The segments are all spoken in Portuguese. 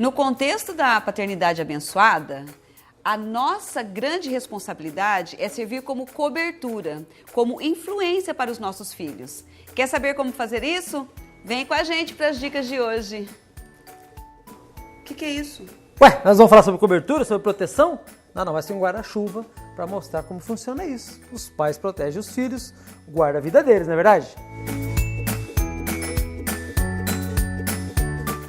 No contexto da paternidade abençoada, a nossa grande responsabilidade é servir como cobertura, como influência para os nossos filhos. Quer saber como fazer isso? Vem com a gente para as dicas de hoje. O que é isso? Ué, nós vamos falar sobre cobertura, sobre proteção? Não, vai ser um guarda-chuva para mostrar como funciona isso. Os pais protegem os filhos, guarda a vida deles, não é verdade?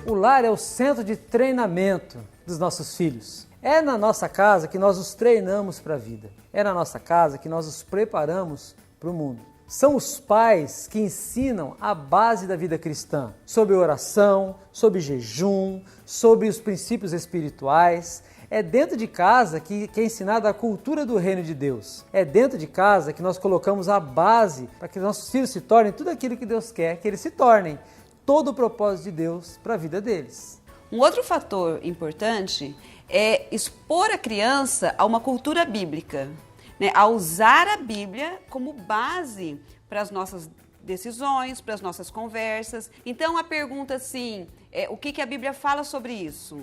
O lar é o centro de treinamento dos nossos filhos. É na nossa casa que nós os treinamos para a vida. É na nossa casa que nós os preparamos para o mundo. São os pais que ensinam a base da vida cristã, sobre oração, sobre jejum, sobre os princípios espirituais. É dentro de casa que é ensinada a cultura do reino de Deus. É dentro de casa que nós colocamos a base para que nossos filhos se tornem tudo aquilo que Deus quer que eles se tornem. Todo o propósito de Deus para a vida deles. Um outro fator importante é expor a criança a uma cultura bíblica, né? A usar a Bíblia como base para as nossas decisões, para as nossas conversas. Então a pergunta assim, o que a Bíblia fala sobre isso?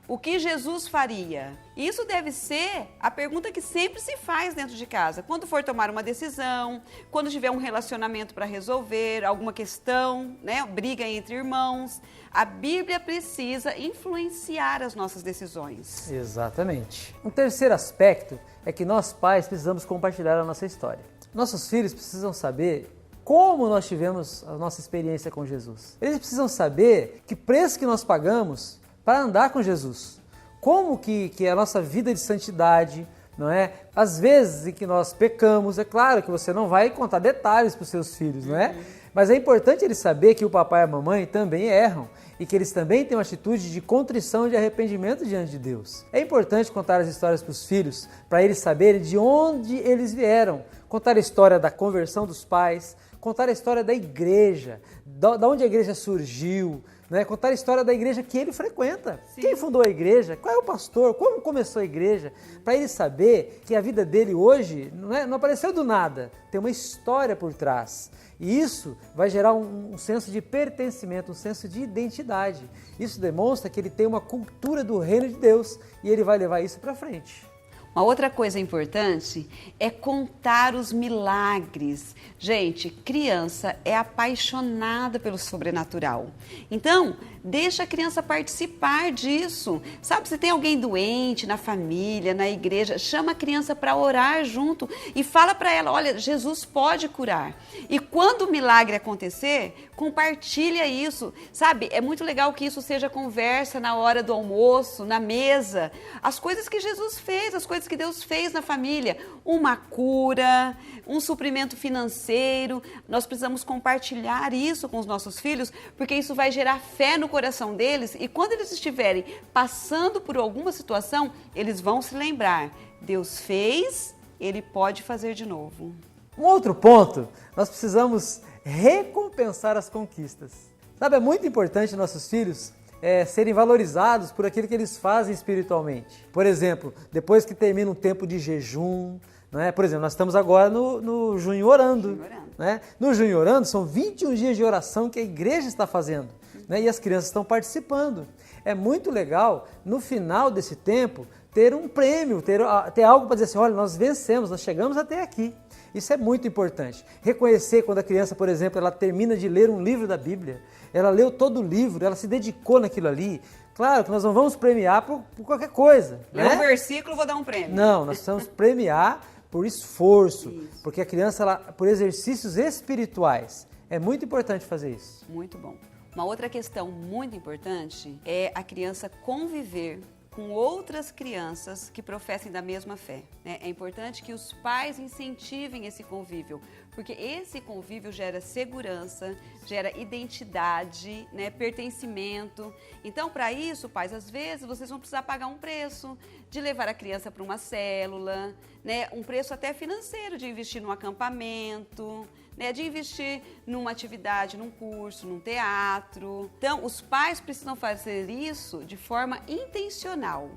O que Jesus faria? Isso deve ser a pergunta que sempre se faz dentro de casa. Quando for tomar uma decisão, quando tiver um relacionamento para resolver, alguma questão, né, briga entre irmãos, a Bíblia precisa influenciar as nossas decisões. Exatamente. Um terceiro aspecto é que nós pais precisamos compartilhar a nossa história. Nossos filhos precisam saber como nós tivemos a nossa experiência com Jesus. Eles precisam saber que preço que nós pagamos para andar com Jesus. Como que é a nossa vida de santidade, não é? Às vezes em que nós pecamos, é claro que você não vai contar detalhes para os seus filhos, não é? Mas é importante eles saber que o papai e a mamãe também erram e que eles também têm uma atitude de contrição e de arrependimento diante de Deus. É importante contar as histórias para os filhos, para eles saberem de onde eles vieram. Contar a história da conversão dos pais, contar a história da igreja, da onde a igreja surgiu, né? Contar a história da igreja que ele frequenta. Sim. Quem fundou a igreja? Qual é o pastor? Como começou a igreja? Para ele saber que a vida dele hoje não apareceu do nada. Tem uma história por trás. E isso vai gerar um senso de pertencimento, um senso de identidade. Isso demonstra que ele tem uma cultura do reino de Deus e ele vai levar isso para frente. Uma outra coisa importante é contar os milagres. Gente, criança é apaixonada pelo sobrenatural. Então, deixa a criança participar disso. Sabe, se tem alguém doente na família, na igreja, chama a criança para orar junto e fala para ela, olha, Jesus pode curar. E quando o milagre acontecer, compartilha isso. Sabe, é muito legal que isso seja conversa na hora do almoço, na mesa. As coisas que Jesus fez, as coisas que Deus fez na família, uma cura, um suprimento financeiro, nós precisamos compartilhar isso com os nossos filhos, porque isso vai gerar fé no coração deles e quando eles estiverem passando por alguma situação, eles vão se lembrar, Deus fez, Ele pode fazer de novo. Um outro ponto, nós precisamos recompensar as conquistas. Sabe, é muito importante nossos filhos serem valorizados por aquilo que eles fazem espiritualmente. Por exemplo, depois que termina um tempo de jejum, não é? Por exemplo, nós estamos agora no Junho Orando. Né? No Junho Orando são 21 dias de oração que a igreja está fazendo, né? E as crianças estão participando. É muito legal, no final desse tempo, ter um prêmio, ter algo para dizer assim, olha, nós vencemos, nós chegamos até aqui. Isso é muito importante. Reconhecer quando a criança, por exemplo, ela termina de ler um livro da Bíblia, ela leu todo o livro, ela se dedicou naquilo ali. Claro que nós não vamos premiar por qualquer coisa. Leu um versículo, vou dar um prêmio. Não, nós precisamos premiar por esforço, isso. Porque a criança, por exercícios espirituais. É muito importante fazer isso. Muito bom. Uma outra questão muito importante é a criança conviver com outras crianças que professem da mesma fé, né? É importante que os pais incentivem esse convívio, porque esse convívio gera segurança, gera identidade, né? Pertencimento. Então, para isso, pais, às vezes vocês vão precisar pagar um preço de levar a criança para uma célula, né? Um preço até financeiro de investir num acampamento, né, de investir numa atividade, num curso, num teatro. Então, os pais precisam fazer isso de forma intencional,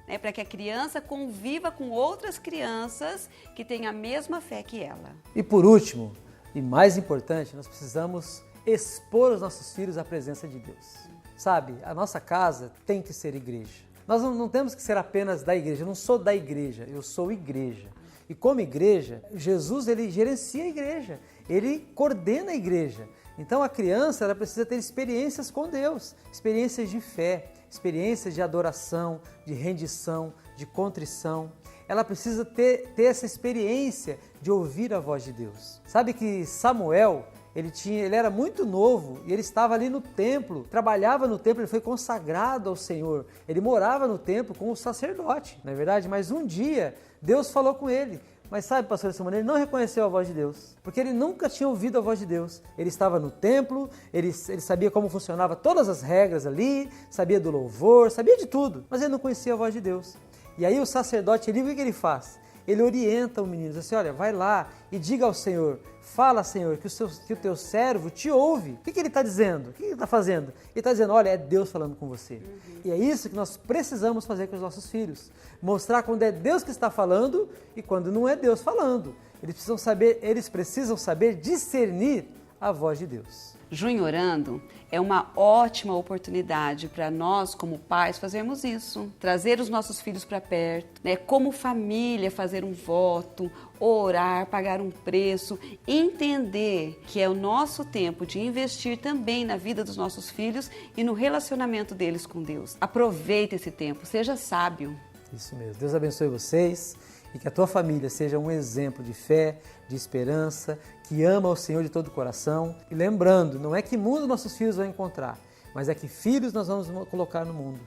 né, para que a criança conviva com outras crianças que têm a mesma fé que ela. E por último, e mais importante, nós precisamos expor os nossos filhos à presença de Deus. Sabe, a nossa casa tem que ser igreja. Nós não temos que ser apenas da igreja. Eu não sou da igreja, eu sou igreja. E como igreja, Jesus, ele gerencia a igreja, ele coordena a igreja. Então a criança, ela precisa ter experiências com Deus, experiências de fé, experiências de adoração, de rendição, de contrição. Ela precisa ter essa experiência de ouvir a voz de Deus. Sabe que Samuel, ele era muito novo e ele estava ali no templo, trabalhava no templo, ele foi consagrado ao Senhor. Ele morava no templo com o sacerdote, não é verdade? Mas um dia Deus falou com ele. Mas sabe, pastor Simone, ele não reconheceu a voz de Deus, porque ele nunca tinha ouvido a voz de Deus. Ele estava no templo, ele sabia como funcionava todas as regras ali, sabia do louvor, sabia de tudo, mas ele não conhecia a voz de Deus. E aí o sacerdote, o que ele faz? Ele orienta o menino, diz assim, olha, vai lá e diga ao Senhor, fala, Senhor, que o teu servo te ouve. O que ele está dizendo? O que ele está fazendo? Ele está dizendo, olha, é Deus falando com você. E é isso que nós precisamos fazer com os nossos filhos. Mostrar quando é Deus que está falando e quando não é Deus falando. Eles precisam saber discernir a voz de Deus. Junho Orando é uma ótima oportunidade para nós, como pais, fazermos isso. Trazer os nossos filhos para perto, né? Como família, fazer um voto, orar, pagar um preço, entender que é o nosso tempo de investir também na vida dos nossos filhos e no relacionamento deles com Deus. Aproveite esse tempo, seja sábio. Isso mesmo. Deus abençoe vocês e que a tua família seja um exemplo de fé, de esperança, que ama o Senhor de todo o coração. E lembrando, não é que mundo nossos filhos vão encontrar, mas é que filhos nós vamos colocar no mundo,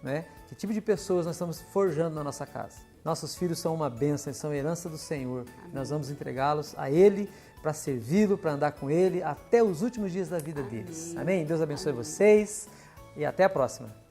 né? Que tipo de pessoas nós estamos forjando na nossa casa. Nossos filhos são uma bênção, eles são herança do Senhor. Amém. Nós vamos entregá-los a Ele, para servi-lo, para andar com Ele até os últimos dias da vida deles. Amém? Deus abençoe vocês e até a próxima.